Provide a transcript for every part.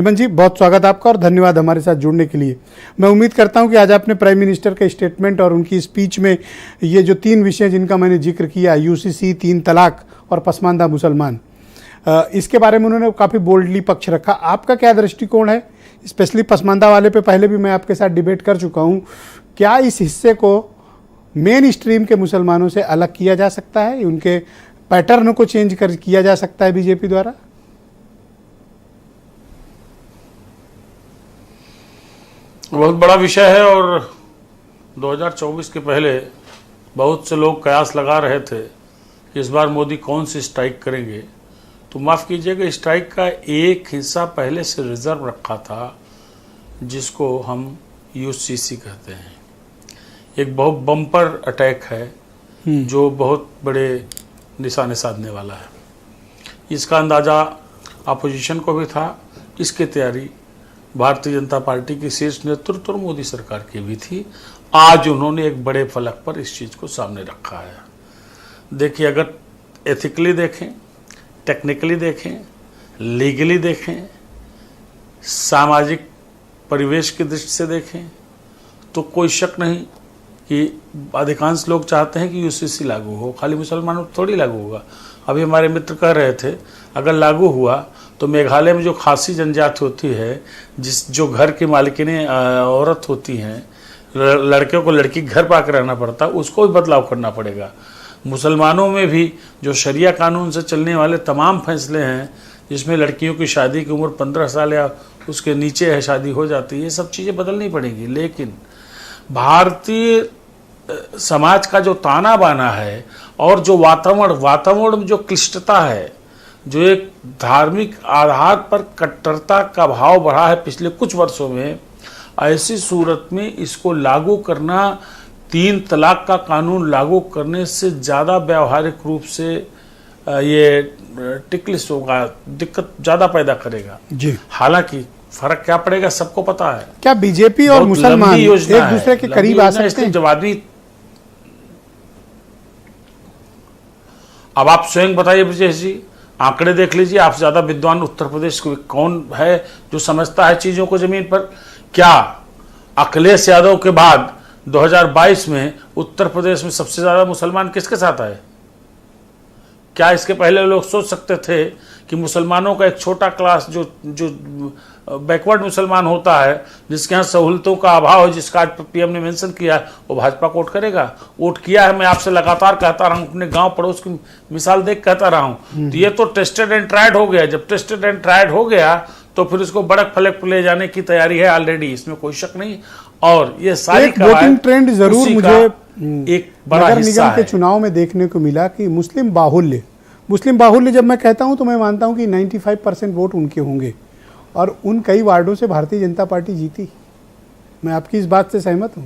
Women जी, बहुत स्वागत आपका और धन्यवाद हमारे साथ जुड़ने के लिए। मैं उम्मीद करता हूं कि आज आपने प्राइम मिनिस्टर के स्टेटमेंट और उनकी स्पीच में ये जो तीन विषय जिनका मैंने जिक्र किया, यूसीसी, 3 तलाक और पसमानदा मुसलमान, इसके बारे में उन्होंने काफ़ी बोल्डली पक्ष रखा। आपका क्या दृष्टिकोण है? स्पेशली पसमानदा वाले पे पहले भी मैं आपके साथ डिबेट कर चुका हूँ। क्या इस हिस्से को मेन स्ट्रीम के मुसलमानों से अलग किया जा सकता है? उनके पैटर्न को चेंज किया जा सकता है बीजेपी द्वारा? बहुत बड़ा विषय है और 2024 के पहले बहुत से लोग कयास लगा रहे थे कि इस बार मोदी कौन सी स्ट्राइक करेंगे। तो माफ़ कीजिएगा, स्ट्राइक का एक हिस्सा पहले से रिजर्व रखा था, जिसको हम यूसीसी कहते हैं। एक बहुत बम्पर अटैक है जो बहुत बड़े निशाने साधने वाला है। इसका अंदाज़ा अपोजिशन को भी था। इसकी तैयारी भारतीय जनता पार्टी की शीर्ष नेतृत्व और मोदी सरकार की भी थी। आज उन्होंने एक बड़े फलक पर इस चीज़ को सामने रखा है। देखिए, अगर एथिकली देखें, टेक्निकली देखें, लीगली देखें, सामाजिक परिवेश की दृष्टि से देखें, तो कोई शक नहीं कि अधिकांश लोग चाहते हैं कि यूसीसी लागू हो। खाली मुसलमानों पर थोड़ी लागू होगा। अभी हमारे मित्र कह रहे थे, अगर लागू हुआ तो मेघालय में जो खासी जनजाति होती है, जो घर की मालिकिनें औरत होती हैं, लड़के को लड़की घर पाकर रहना पड़ता, उसको भी बदलाव करना पड़ेगा। मुसलमानों में भी जो शरिया कानून से चलने वाले तमाम फैसले हैं, जिसमें लड़कियों की शादी की उम्र 15 साल या उसके नीचे है, शादी हो जाती है, ये सब चीज़ें बदलनी पड़ेंगी। लेकिन भारतीय समाज का जो ताना बाना है और जो वातावरण में जो क्लिष्टता है, जो एक धार्मिक आधार पर कट्टरता का भाव बढ़ा है पिछले कुछ वर्षों में, ऐसी सूरत में इसको लागू करना, 3 तलाक का कानून लागू करने से ज़्यादा व्यावहारिक रूप से ये टिकलिस होगा, दिक्कत ज़्यादा पैदा करेगा जी। हालांकि फर्क क्या पड़ेगा सबको पता है। क्या बीजेपी और मुसलमान एक दूसरे के करीब आ सकते हैं? जब आदमी, अब आप स्वयं बताइए विजय जी, आंकड़े देख लीजिए। आप ज्यादा विद्वान उत्तर प्रदेश कौन है जो समझता है चीजों को जमीन पर? क्या अखिलेश यादव के बाद 2022 में उत्तर प्रदेश में सबसे ज्यादा मुसलमान किसके साथ आए? क्या इसके पहले लोग सोच सकते थे कि मुसलमानों का एक छोटा क्लास जो बैकवर्ड मुसलमान होता है, जिसके यहाँ सहूलतों का अभाव है, जिसका आज पीएम ने मेंशन किया है, वो भाजपा को वोट करेगा? वोट किया है। मैं आपसे लगातार कहता रहा हूँ, अपने गांव पड़ोस की मिसाल देख कहता रहा हूँ। तो ये तो टेस्टेड एंड ट्राइड हो गया। जब टेस्टेड एंड ट्राइड हो गया तो फिर इसको बड़क फलक पर ले जाने की तैयारी है ऑलरेडी, इसमें कोई शक नहीं। और ये सारी वोटिंग ट्रेंड जरूर मुझे एक बड़ा नगर निगम के चुनाव में देखने को मिला कि मुस्लिम बाहुल्य जब मैं कहता हूं तो मैं मानता हूं कि 95% वोट उनके होंगे और उन कई वार्डों से भारतीय जनता पार्टी जीती। मैं आपकी इस बात से सहमत हूं।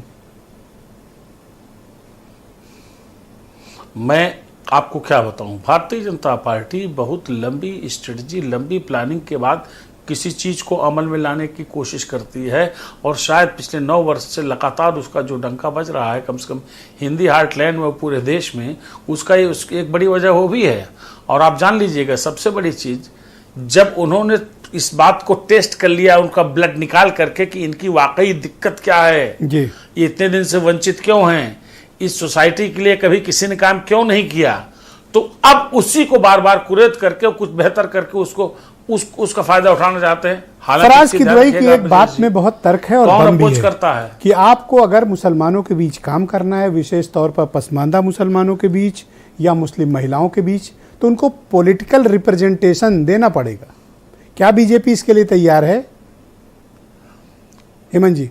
मैं आपको क्या बताऊं, भारतीय जनता पार्टी बहुत लंबी स्ट्रेटजी, लंबी प्लानिंग के बाद किसी चीज़ को अमल में लाने की कोशिश करती है। और शायद पिछले 9 वर्ष से लगातार उसका जो डंका बज रहा है, कम से कम हिंदी हार्टलैंड में, पूरे देश में, उसका एक बड़ी वजह वो भी है। और आप जान लीजिएगा, सबसे बड़ी चीज़, जब उन्होंने इस बात को टेस्ट कर लिया, उनका ब्लड निकाल करके कि इनकी वाकई दिक्कत क्या है जी, ये इतने दिन से वंचित क्यों हैं, इस सोसाइटी के लिए कभी किसी ने काम क्यों नहीं किया, तो अब उसी को बार बार कुरेद करके कुछ बेहतर करके उसका फायदा उठाना चाहते हैं। फराज किदवई की एक बात में बहुत तर्क है और दम भी है करता है कि आपको अगर मुसलमानों के बीच काम करना है, विशेष तौर पर पसमानदा मुसलमानों के बीच या मुस्लिम महिलाओं के बीच, तो उनको पॉलिटिकल रिप्रेजेंटेशन देना पड़ेगा। क्या बीजेपी इसके लिए तैयार है? हेमंत जी,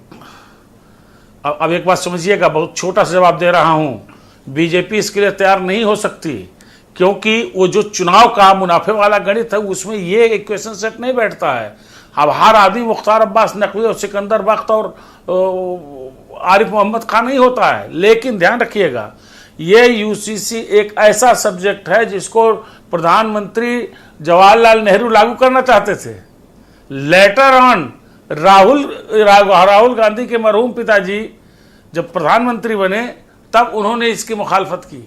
अब एक बात समझिएगा, बहुत छोटा सा जवाब दे रहा हूं। बीजेपी इसके लिए तैयार नहीं हो सकती, क्योंकि वो जो चुनाव का मुनाफे वाला गणित है, उसमें ये इक्वेशन सेट नहीं बैठता है। अब हर आदमी मुख्तार अब्बास नकवी और सिकंदर बख्त और आरिफ मोहम्मद खान नहीं होता है। लेकिन ध्यान रखिएगा, ये यूसीसी एक ऐसा सब्जेक्ट है जिसको प्रधानमंत्री जवाहरलाल नेहरू लागू करना चाहते थे। लेटर ऑन राहुल गांधी के मरहूम पिताजी जब प्रधानमंत्री बने, तब उन्होंने इसकी मुखालफत की।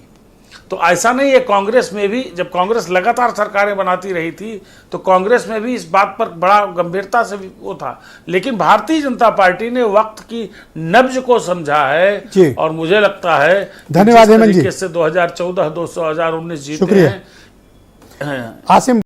तो ऐसा नहीं है, कांग्रेस में भी जब कांग्रेस लगातार सरकारें बनाती रही थी तो कांग्रेस में भी इस बात पर बड़ा गंभीरता से वो था, लेकिन भारतीय जनता पार्टी ने वक्त की नब्ज को समझा है और मुझे लगता है धन्यवाद हेमंत जी, जिस तरीके से 2014 2019 जीते शुक्रिया हैं। आसिम।